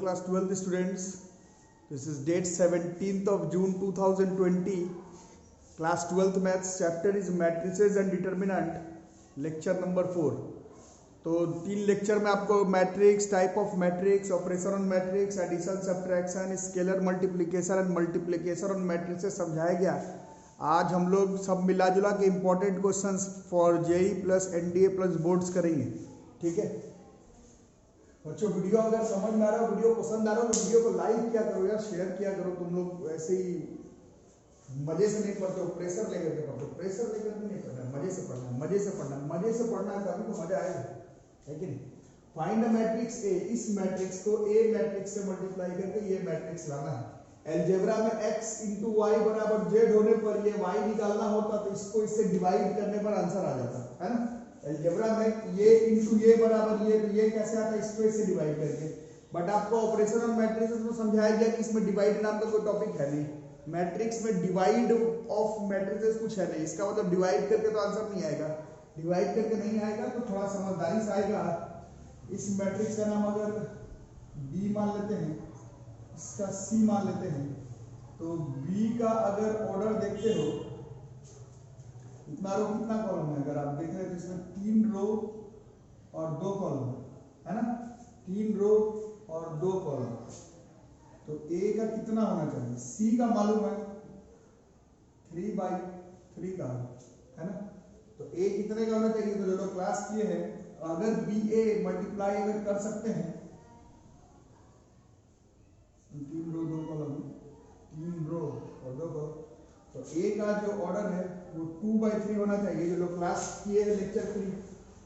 class 12th students. This is date 17th of June 2020. Class 12th maths chapter is matrices and determinant, lecture number 4. तो 3 lecture में आपको matrix, type of matrix, operation on matrix, addition, subtraction, scalar multiplication and multiplication on matrix समझाया गया। आज हम लोग सब मिला जुला के important questions for JEE plus NDA plus boards करेंगे। ठीक है बच्चों, वीडियो अगर समझ में आ रहा हो, वीडियो पसंद आ रहा हो तो वीडियो को लाइक किया करो यार, शेयर किया करो। तुम लोग ऐसे ही मजे से नहीं पढ़ते हो, प्रेशर लेकर के पढ़ते हो। प्रेशर लेकर के नहीं पढ़ना, मजे से पढ़ना, मजे से पढ़ना, मजे से पढ़ना है तभी तो मजा आएगा, है कि नहीं। फाइंड द मैट्रिक्स ए, इस मैट्रिक्स को ए मैट्रिक्स से मल्टीप्लाई करके ये मैट्रिक्स लाना है। अलजेब्रा में x इंटू वाई बराबर z होने पर ये y निकालना होता तो इसको इससे डिवाइड करने पर आंसर आ जाता है ना। अलजेब्रा में ये इंटू ये बराबर ये, तो ये कैसे आता है, इसको इससे डिवाइड करके। बट आपको ऑपरेशन ऑन मैट्रिक्स में समझाया गया कि इसमें डिवाइड नाम का कोई टॉपिक है नहीं। मैट्रिक्स में डिवाइड ऑफ मैट्रिसेस कुछ है नहीं। इसका मतलब डिवाइड करके तो आंसर नहीं आएगा। डिवाइड करके नहीं आएगा तो थोड़ा समझदारी से आएगा। इस मैट्रिक्स का नाम अगर B मान लेते हैं, इसका C मान लेते हैं, तो B का अगर ऑर्डर देखते हो, इतना रो कितना कॉलम है अगर आप देख रहे हैं तो इसमें 3 रो और 2 कॉलम है ना। 3 रो और 2 कॉलम, तो A का कितना होना चाहिए, C का मालूम है 3/3 का है ना। तो A कितने का होना चाहिए, तो जो लोग क्लास किए हैं अगर BA मल्टीप्लाई अगर कर सकते हैं, 3 रो 2 कॉलम, 3 रो और 2 कॉलम, तो A का जो ऑर्डर है वो 2/3 होना चाहिए। जो लोग क्लास किए हैं लेक्चर 3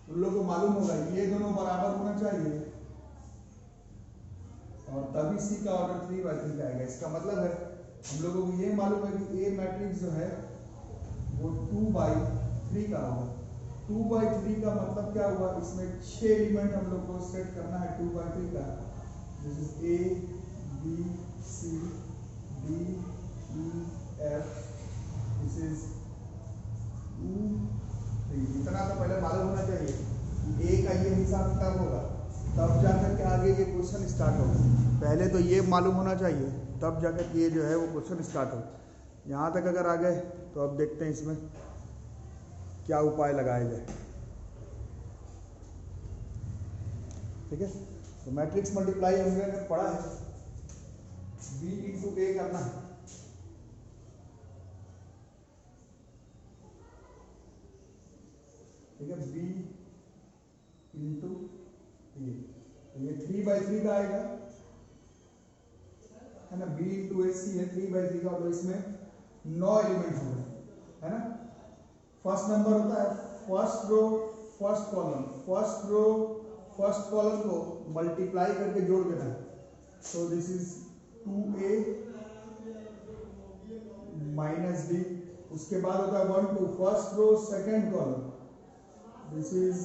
उन लोगों को मालूम होगा ये दोनों बराबर होना चाहिए और तभी C का ऑर्डर 3/3 आएगा। इसका मतलब है हम लोगों को ये मालूम है कि A मैट्रिक्स जो है वो 2/3 का होगा। 2/3 का मतलब क्या हुआ, इसमें 6 एलिमेंट हम लोग को सेट करना है 2/3 का। This is A B C D E F, this is 2 3। इतना तो पहले मालूम होना चाहिए कि A का ये हिसाब किताब होगा, तब जाकर के आगे ये क्वेश्चन स्टार्ट होगा। पहले तो ये मालूम होना चाहिए तब जाकर के ये जो है वो क्वेश्चन स्टार्ट हो। यहाँ तक अगर आ गए तो अब देखते हैं इसमें क्या उपाय लगाया जाए। ठीक है, तो मैट्रिक्स मल्टीप्लाई हमने पढ़ा है, B इंटू A करना है। ठीक है, B इंटू A, तो ये 3/3 का आएगा है ना। B इंटू AC है 3/3 का, तो इसमें 9 एलिमेंट होंगे है ना। फर्स्ट नंबर होता है first row first column, first row first column को मल्टीप्लाई करके जोड़ देना है। तो this is 2A minus B। उसके बाद होता है 1 2 first row second column, this is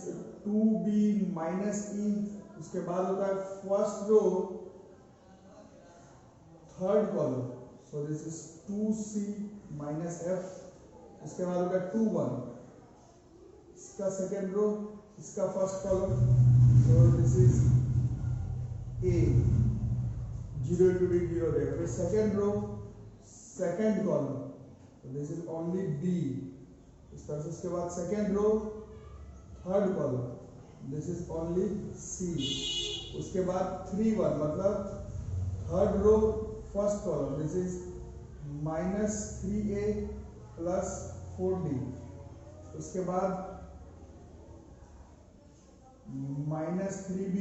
2B minus E। उसके बाद होता है first row third column, so this is 2C minus F। इसके बाद होगा 2 1, इसका सेकेंड रो, इसका फर्स्ट कॉलम, तो this is A 0 to be 0 देगा। फिर सेकेंड रो सेकेंड कॉलम, तो दिस इज ओनली B। इस तरह से उसके बाद second row third column, this is only C। उसके बाद 3 1 मतलब third row first column, this is minus 3A plus 4D। उसके बाद माइनस 3B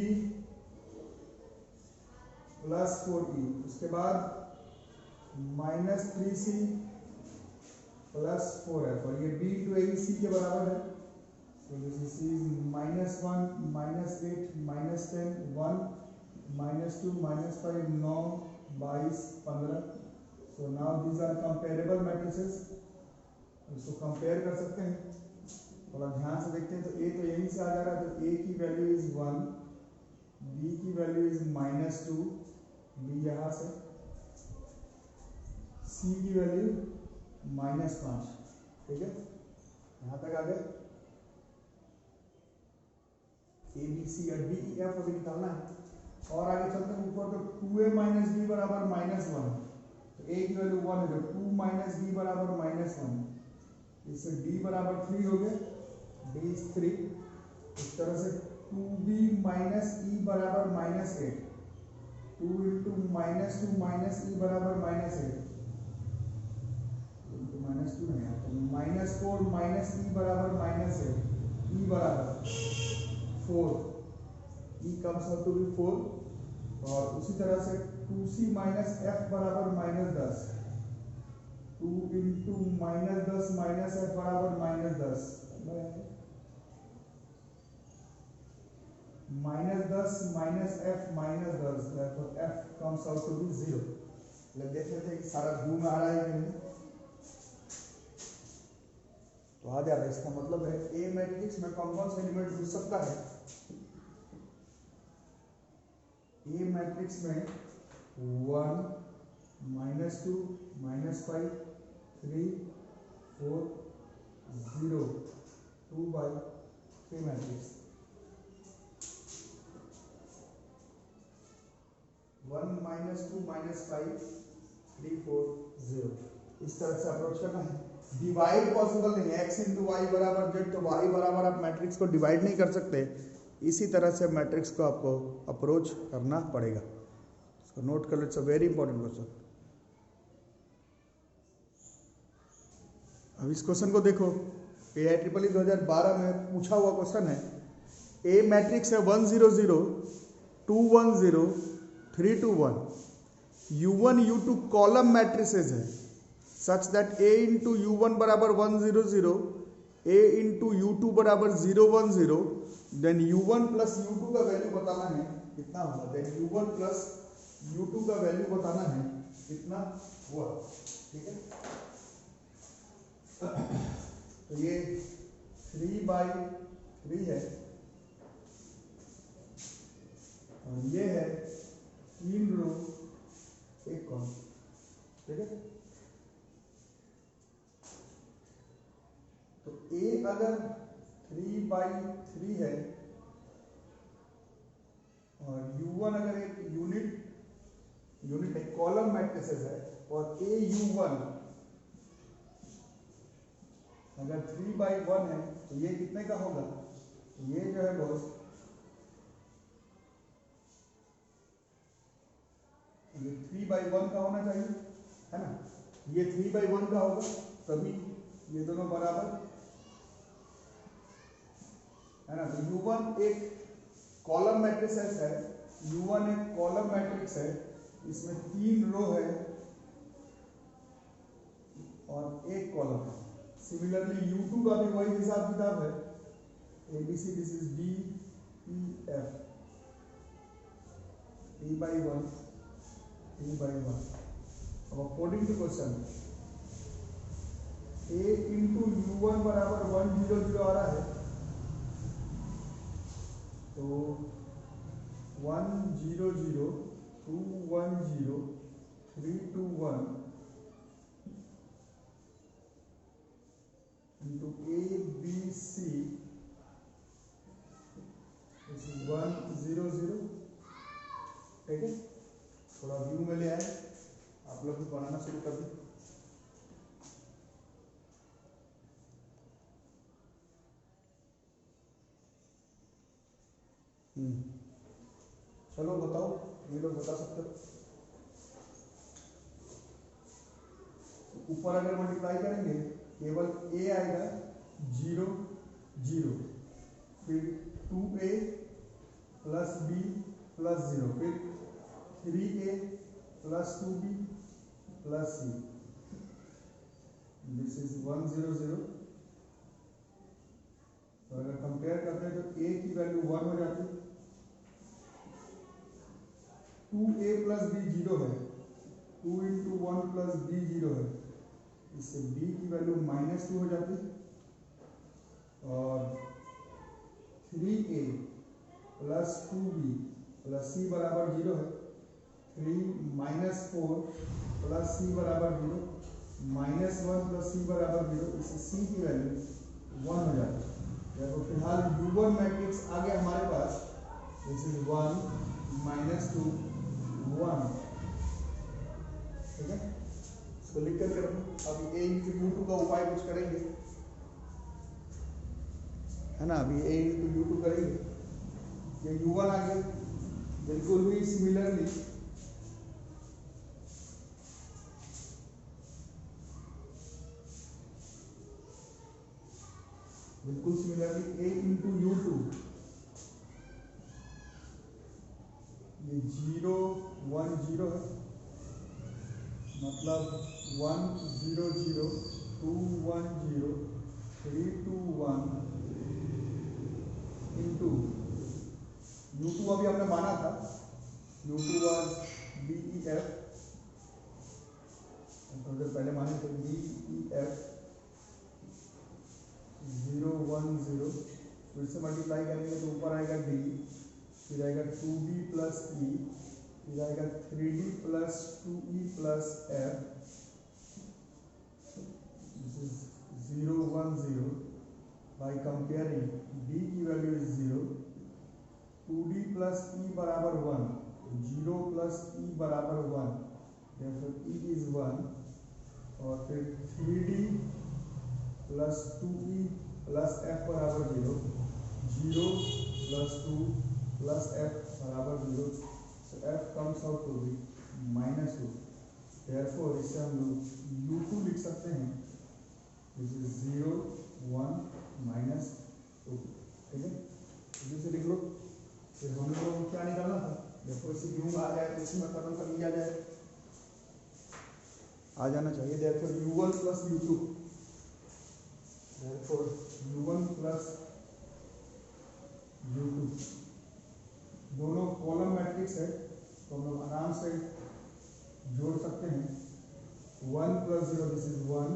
प्लस 4E। उसके बाद माइनस 3C प्लस 4F, और ये B इंटू A C के बराबर है। तो this is -1 -8 -10 1 -2 -5 9 22 15। So now these are comparable matrices, इसको कंपेयर कर सकते हैं। थोड़ा ध्यान से देखते हैं तो A तो यहीं से आ जा रहा है, तो A की वैल्यू इज 1, B की वैल्यू इज -2, B यहाँ से, C की वैल्यू -5। ठीक है, यहाँ तक आ गए। A B C और D E F अभी निकालना है। और आगे चलते हैं ऊपर, तो 2a माइनस बी बराबर -1, तो a की वैल्यू 1 है, तो 2 माइनस बी बराबर -1, इससे d बराबर 3 हो गया, d इज 3। इस तरह से 2b माइनस e बराबर -8, 2 इंटू -2 माइनस e बराबर -8, -2 नहीं है, तो -4 माइनस e बराबर -8, e बराबर 4, e comes out to be 4। और उसी तरह से 2c माइनस f बराबर -10, 2 इंटू -10 माइनस f बराबर -10, -10 माइनस f -10, तो f comes out to be 0। देख लेते हैं कि सारा घूम आ रहा है कि नहीं, तो आ जा रहा है। इसका मतलब है ए मैट्रिक्स में कौन कौन सा एलिमेंट घुस सकता है। ए मैट्रिक्स में 1 -2 -5 3 4 0 2/3 मैट्रिक्स 1 -2 -5 3 4 0, इस तरह से अप्रोच करना है। डिवाइड पॉसिबल नहीं है, x इंटू वाई बराबर जेड, तो y बराबर आप मैट्रिक्स को डिवाइड नहीं कर सकते। इसी तरह से मैट्रिक्स को आपको अप्रोच करना पड़ेगा। इसको नोट कर लो, it's a very important question. अब इस क्वेश्चन को देखो, AIEEE 2012 में पूछा हुआ क्वेश्चन है। ए मैट्रिक्स है 1 0 0 2 1 0 3 2 1, U1 U2 कॉलम मैट्रिसेस है such that a into U1 बराबर 1 0 0, a इंटू U2 बराबर 0 1 0, देन U1 प्लस U2 का वैल्यू बताना है कितना हुआ, देन U1 प्लस U2 का वैल्यू बताना है कितना हुआ। ठीक है, तो ये 3/3 है और ये है 3 रो 1 कॉलम। ठीक है, तो a अगर 3/3 है और U1 अगर एक यूनिट एक कॉलम मैट्रिसेस है, और AU1 अगर 3/1 है, तो ये कितने का होगा, ये जो है बॉस ये 3/1 का होना चाहिए, है ना। ये 3/1 का होगा, तभी ये दोनों बराबर है ना। तो U1 एक कॉलम मैट्रिक्स है, U1 एक कॉलम मैट्रिक्स है, इसमें 3 रो है और 1 कॉलम है। सिमिलरली U2 का भी वही हिसाब किताब है, ABC, this is D E F, T/1 T/1। अब according to question a into U1 बराबर 1 0 0 आ रहा है, तो 1 0 0 2 1 0 3 2 1 into A B C, this is 1 0 0। ठीक है, थोड़ा व्यू में ले आए, आप लोग भी बनाना शुरू कर दें। चलो बताओ, ये लोग बता सकते हो। ऊपर अगर मल्टीप्लाई करेंगे केवल a आएगा 0 0, फिर 2a प्लस b प्लस 0, फिर 3a plus 2b plus c, this is 1 0 0। तो अगर कंपेयर करते हैं तो a की वैल्यू 1 हो जाती है, 2a प्लस b 0 है, 2 इंटू 1 प्लस b 0 है, इससे b की वैल्यू -2 हो जाती है, और 3a plus 2b plus c बराबर 0 है, 3 -4 प्लस c बराबर 0, -1 प्लस c बराबर 0, इससे c की वैल्यू 1 हो जाती है। तो फिलहाल U1 मैट्रिक्स आ गया हमारे पास, दिस इज 1 -2 1, ठीक है। इसको लिख करके रखो। अभी a इंटू u2 का उपाय कुछ करेंगे, है ना। अभी a इंटू u2 करेंगे, ये u1 आ गया। बिल्कुल भी सिमिलरली a इंटू u2, ये 0 1 0 है, मतलब 1 0 0 2 1 0 3 2 1 इंटू u2 अभी हमने माना था, u2 वाज DEF, थोड़ी देर पहले माने थे, DEF 0 1 0, फिर से मल्टीप्लाई करेंगे तो ऊपर आएगा d, फिर आएगा 2b प्लस e, फिर आएगा 3d plus 2e plus f, this is 0 1 0। By comparing d की value is 0, 2d plus e बराबर 1, 0 प्लस e बराबर 1, therefore e इज 1, और फिर 3d plus 2e plus f बराबर 0, 0 प्लस 2 प्लस f बराबर 0, so f comes out to be -2, therefore इससे हम लोग u2 लिख सकते हैं, दिस इज 0 1 -2, ठीक है। इसे लिख लो। फिर हम लोगों को क्या निकालना था, देखो इसे u आ जाए तो इसमें खत्म कर लिया जाए, आ जाना चाहिए। therefore u1 plus u2, therefore u1 plus u2, दोनों कॉलम मैट्रिक्स है तो हम लोग आराम से जोड़ सकते हैं। 1 plus 0 this is 1,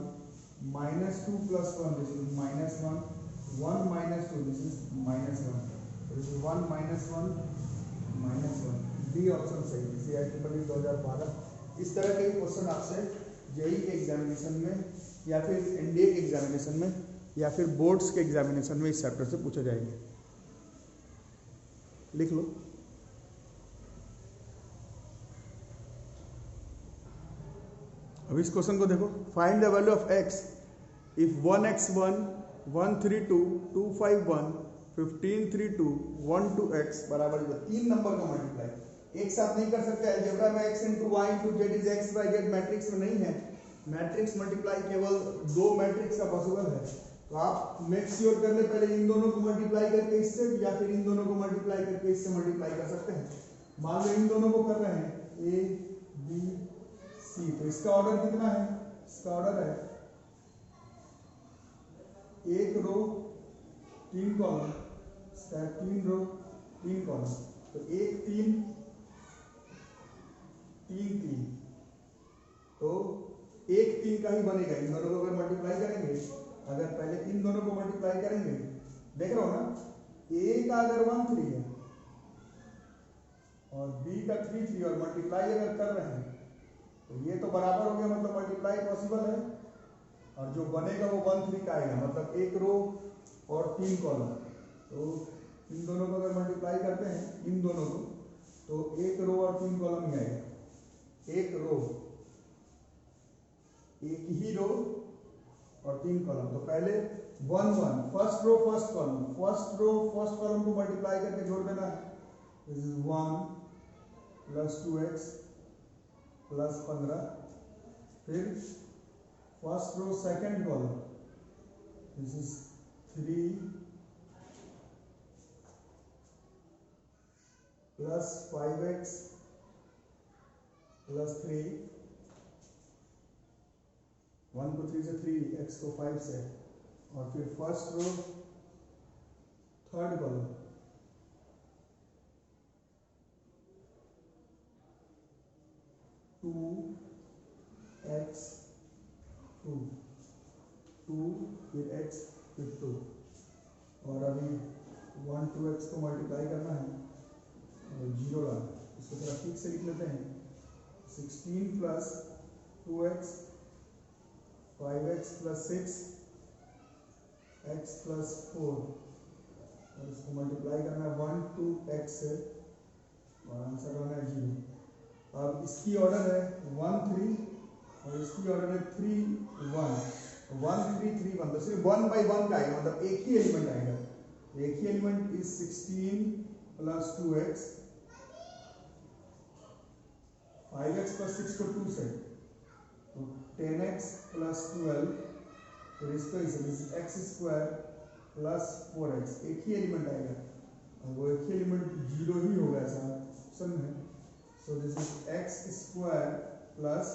-2 plus 1 this is -1, 1 minus 2 this is -1, this is 1 -1 -1, D option सही है। CIEEE 2012 इस तरह के क्वेश्चन आपसे जेईई के एग्जामिनेशन में या फिर एनडीए के एग्जामिनेशन में या फिर बोर्ड्स के एग्जामिनेशन में इस चैप्टर से पूछे जाएंगे, लिख लो। अब इस क्वेश्चन को देखो, find the value of x if 1x1 132 251 1532 12x बराबर 3 नंबर का मल्टीप्लाई एक साथ नहीं कर सकते। अलजेब्रा में x into Y into Z is X by Z matrix में नहीं है, मैट्रिक्स मल्टीप्लाई केवल 2 मैट्रिक्स का पॉसिबल है। तो आप मेक श्योर कर ले, पहले इन दोनों को मल्टीप्लाई करके इससे या फिर इन दोनों को मल्टीप्लाई करके इससे मल्टीप्लाई कर सकते हैं। मान लो इन दोनों को कर रहे हैं ए बी सी, तो इसका ऑर्डर कितना है, इसका ऑर्डर है 1 रो 3 कॉलम, इसका 3 रो 3 कॉलम, तो 1 3 3 3, तो 1 3 का ही बनेगा। इन दोनों को अगर मल्टीप्लाई करेंगे, अगर पहले इन दोनों को मल्टीप्लाई करेंगे, देख रहे हो ना, ए का अगर 1 3 है और बी का 3 3 और मल्टीप्लाई अगर कर रहे हैं तो ये तो बराबर हो गया, मतलब मल्टीप्लाई पॉसिबल है, और जो बनेगा वो 1 3 का आएगा, मतलब 1 रो और 3 कॉलम। तो इन दोनों को अगर मल्टीप्लाई करते हैं इन दोनों को, तो 1 रो और 3 कॉलम ही आएगा, 1 रो, एक ही रो और 3 कॉलम। तो पहले 1 1 first row first column, first row first column को मल्टीप्लाई करके जोड़ देना है, this is 1 plus 2x plus 15, फिर first row second column, this is 3 plus 5x plus 3, 1 को 3 से 3, x को 5 से, और फिर first row third column, 2x 2 2 फिर x फिर 2, और अभी 1 2x को मल्टीप्लाई करना है और 0 लाना है। इसको थोड़ा ठीक से लिख लेते हैं, 16 plus 2x 5x plus 6 x plus 4, और इसको मल्टीप्लाई करना है 1 2 x से, और आंसर होना है 0। अब इसकी ऑर्डर है 1 3 और इसकी ऑर्डर है 3 1 1 3 3 1, तो सिर्फ 1 by 1 का आएगा, मतलब एक ही एलिमेंट आएगा। एक ही element is 16 plus 2x, 5x plus 6 को 2 से, तो 10x प्लस 12, फिर इसको इस x स्क्वायर प्लस 4x, एक ही एलिमेंट आएगा और वो एक ही एलिमेंट 0 ही होगा ऐसा ऑप्शन में। सो this is x square plus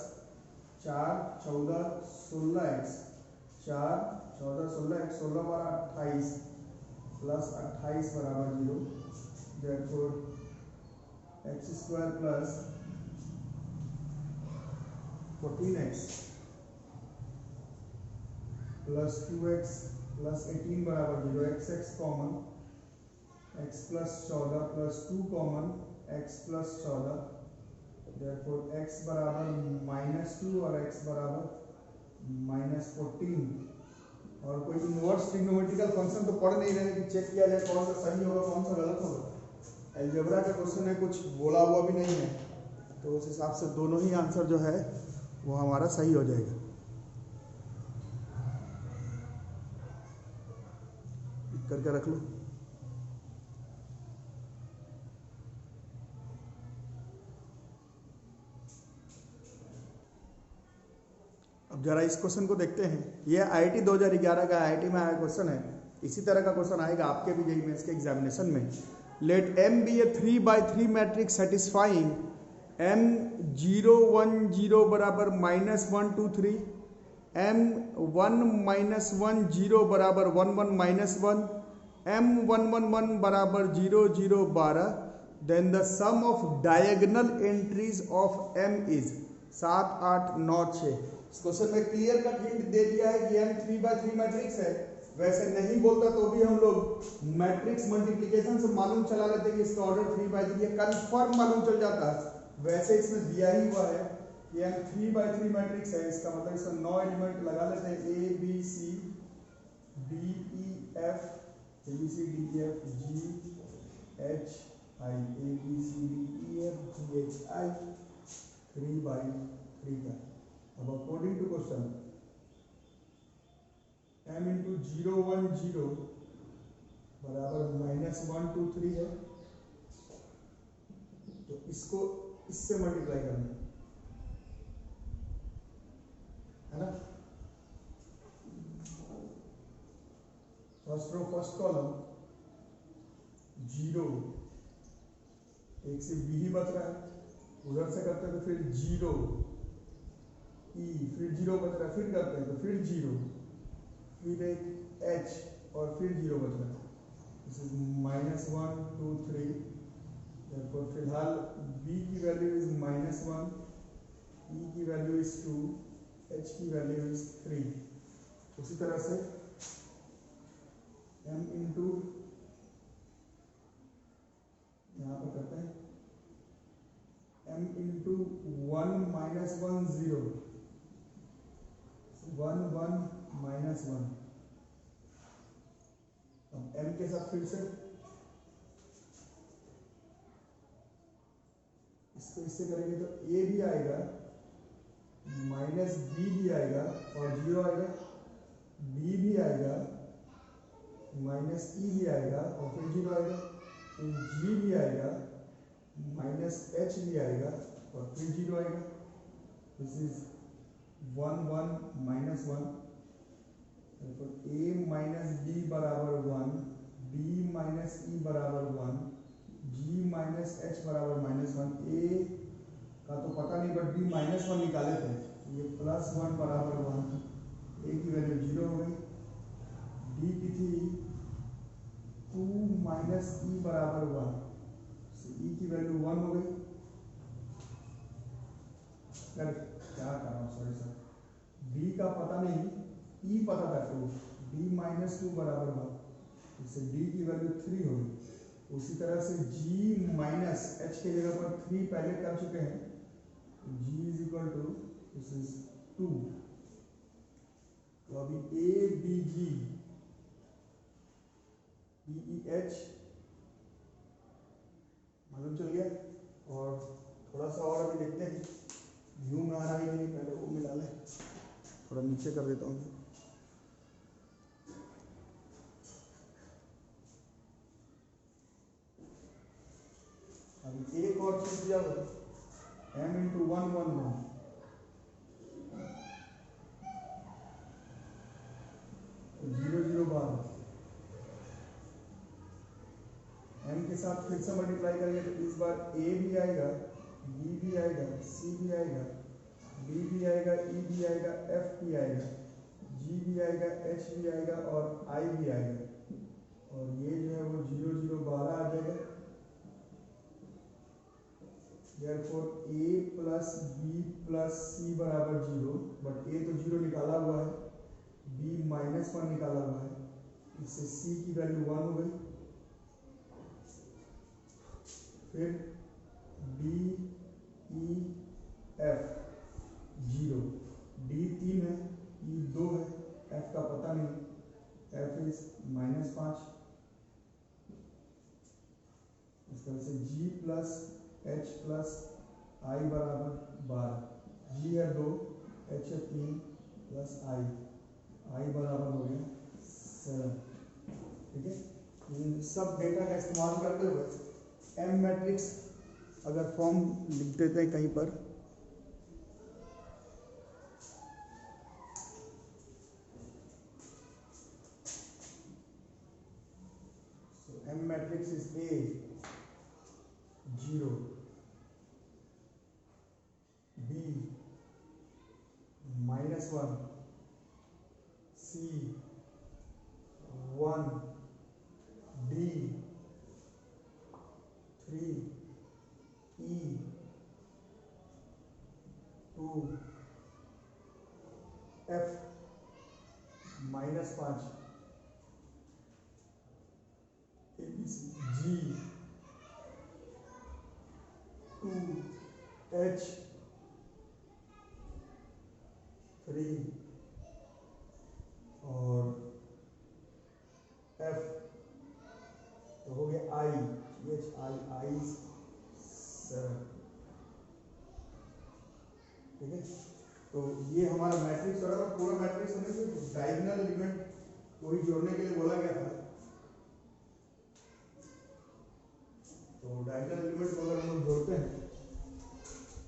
4 14 16x, 4 14 16x, 16 बारह 28 प्लस 28 बराबर 0। Therefore x square plus 14x plus 2x plus 18 बराबर 0, x common, x plus 14 plus 2 common, x plus 14, therefore x बराबर -2 और x बराबर -14। और कोई इनवर्स ट्रिग्नोमेट्रिकल फंक्शन तो पढ़ नहीं रहे कि चेक किया जाए कौन सा सही होगा कौन सा गलत होगा। अलजेब्रा का क्वेश्चन है, कुछ बोला हुआ भी नहीं है, तो उस हिसाब से दोनों ही आंसर जो है वो हमारा सही हो जाएगा। करके रख लो। अब जरा इस क्वेश्चन को देखते हैं। ये IIT 2011 का IIT में आया क्वेश्चन है। इसी तरह का क्वेश्चन आएगा आपके भी जेईई मेंस के एग्जामिनेशन में। लेट M बी ए 3x3 मैट्रिक्स सेटिस्फाइंग M 0 1 0 बराबर -1 2 3, M 1 -1 0 बराबर 1 1 -1, M 1 1 1 बराबर 0 0 12, then the sum of diagonal entries of M is 7 8 9 6। इस क्वेश्चन में क्लियर कट हिंट दे दिया है कि M 3x3 मैट्रिक्स है। वैसे नहीं बोलता तो भी हम लोग मैट्रिक्स मल्टीप्लिकेशन से मालूम चला लेते कि इसका ऑर्डर 3x3 है, कंफर्म मालूम चल जाता है। वैसे इसमें दिया ही हुआ है कि M 3x3 मैट्रिक्स है, इसका मतलब इसमें 9 एलिमेंट लगा लेते हैं, A B C D E F G H I, A B C D E F G H I 3x3 का। अब according to question M into 0 1 0 बराबर -1 2 3 है, तो इसको इससे मल्टीप्लाई करना है ना। फर्स्ट रो फर्स्ट कॉलम 0, एक से B ही बच रहा है, उधर से करते हैं तो फिर 0 E, फिर 0 बच रहा है, फिर करते हैं तो फिर 0, फिर एक H और फिर 0 बच रहा है। This is -1 2 3। therefore फिलहाल B की वैल्यू इज -1, E की वैल्यू इज 2, H की वैल्यू इज 3। उसी तरह से M इंटू यहाँ पर करते हैं M इंटू 1 -1 0 1 1 -1। अब M के साथ फिर से इसको इससे करेंगे तो A भी आएगा, -B भी आएगा और 0 आएगा, B भी आएगा, -E भी आएगा और फिर 0 आएगा, फिर G भी आएगा, -H भी आएगा और फिर 0 आएगा। This is 1 1 -1। A minus B बराबर 1, B माइनस E बराबर 1, G माइनस H बराबर -1। A का तो पता नहीं बट B -1 निकाले थे, ये +1 बराबर 1, A की वैल्यू 0 हो गई। D की थी 2 माइनस E बराबर 1, E की वैल्यू 1 हो गई। क्या कर रहा हूँ, सॉरी सर, D का पता नहीं, E पता था 2, D -2 बराबर 1, इससे D की वैल्यू 3 होगी। उसी तरह से G माइनस H के जगह पर 3 पहले कर चुके हैं, G is equal to this is 2। तो अभी A B G E H मालूम चल गया। और थोड़ा सा और अभी देखते हैं यू में आ रहा है नहीं, पहले वो मिला लें, थोड़ा नीचे कर देता हूँ। अभी एक और चीज दिया हुआ m इंटू 111 0 0 12 m के साथ फिर से मल्टीप्लाई करेंगे तो इस बार a भी आएगा, b भी आएगा, c भी आएगा, d भी आएगा, e भी आएगा, f भी आएगा, g भी आएगा, h भी आएगा और i भी आएगा। और ये जो है वो 0 0 12 आ जाएगा। Therefore a plus b plus c बराबर 0, बट a तो 0 निकाला हुआ है, b -1 निकाला हुआ है, इससे c की वैल्यू 1 हो गई। फिर d e f 0, d 3 है, e 2 है, f का पता नहीं, f इज -5। इस तरह से g plus h plus i बराबर 12, g है 2, h है 3 प्लस i बराबर हो गया 7। ठीक है, इन सब डेटा का इस्तेमाल करते हुए एम मैट्रिक्स अगर फॉर्म लिख देते हैं कहीं पर, M matrix is A 0, B -1, C 1, D 3, E 2, F -5, ABC G 2, H 3 और F तो हो गया I, I 7। ठीक है, तो ये हमारा मैट्रिक्स हो रहा है। पूरा मैट्रिक्स होने से डायगोनल एलिमेंट को ही जोड़ने के लिए बोला गया था। तो डायगोनल एलिमेंट को अगर हम लोग जोड़ते हैं,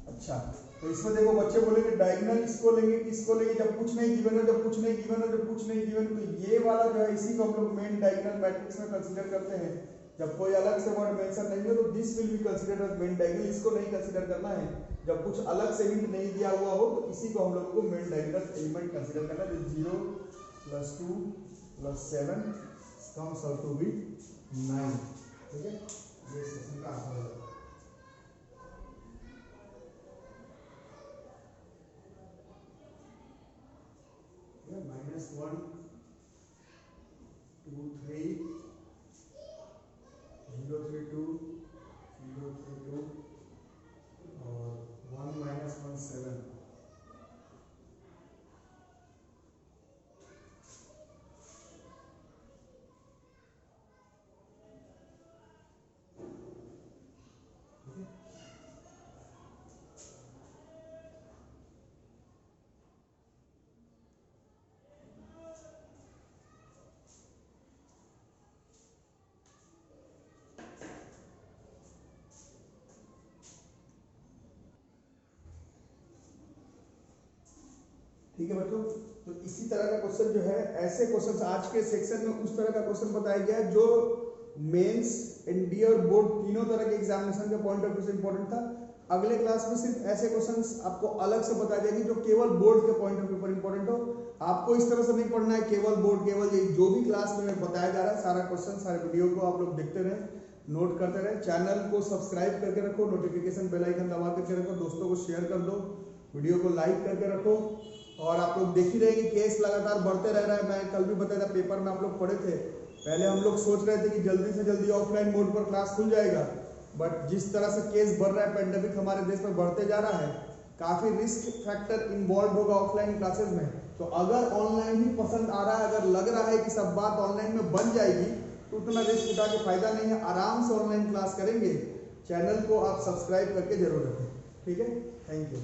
अच्छा तो इसमें देखो बच्चे बोलेंगे डायगोनल इसको लेंगे किसको लेंगे, जब कुछ नहीं गिवन हो, जब कुछ नहीं गिवन हो, जब कुछ नहीं गिवन, तो ये वाला जो है इसी को हम लोग मेन डायगोनल मैट्रिक्स में कंसीडर करते हैं। जब कोई अलग से वर्ड मेंशन नहीं हो तो this will be considered as main diagonal, इसको नहीं कंसीडर करना है। जब कुछ अलग से हिंट नहीं दिया हुआ हो तो इसी को हम लोग को मेन डायगोनल एलिमेंट कंसीडर करना है। 0 + 2 + 7 कम्स आउट टू बी 9। ठीक है, ये सेशन का आंसर है। -1 2 3 0 3 2 0 3 2 और 1 -1 7। ठीक है बच्चों, तो इसी तरह का क्वेश्चन जो है, ऐसे क्वेश्चन आज के सेक्शन में उस तरह का क्वेश्चन बताया गया है जो मेंस, एनडीए और बोर्ड तीनों तरह के एग्जामिनेशन के पॉइंट ऑफ व्यू से इंपॉर्टेंट था। अगले क्लास में सिर्फ ऐसे क्वेश्चंस आपको अलग से बताए जाएंगे जो केवल बोर्ड के पॉइंट ऑफ व्यू पर इंपॉर्टेंट हो। आपको इस तरह से नहीं पढ़ना है केवल बोर्ड, केवल ये जो भी क्लास में बताया जा रहा है सारा क्वेश्चन, सारे वीडियो को आप लोग देखते रहे, नोट करते रहे। चैनल को सब्सक्राइब करके रखो, नोटिफिकेशन बेल आइकन दबा करके रखो, दोस्तों को शेयर कर दो, वीडियो को लाइक करके रखो। और आप लोग देख ही रहे कि केस लगातार बढ़ते रह रहा है। मैं कल भी बताया था, पेपर में आप लोग पढ़े थे, पहले हम लोग सोच रहे थे कि जल्दी से जल्दी ऑफलाइन मोड पर क्लास खुल जाएगा, बट जिस तरह से केस बढ़ रहा है, पेंडेमिक हमारे देश में बढ़ते जा रहा है, काफी रिस्क फैक्टर इन्वॉल्व होगा ऑफलाइन क्लासेस में। तो अगर ऑनलाइन ही पसंद आ रहा है, अगर लग रहा है कि सब बात ऑनलाइन में बन जाएगी, तो उतना रिस्क उठा के फायदा नहीं है। आराम से ऑनलाइन क्लास करेंगे, चैनल को आप सब्सक्राइब करके जरूर रखें। ठीक है, थैंक यू।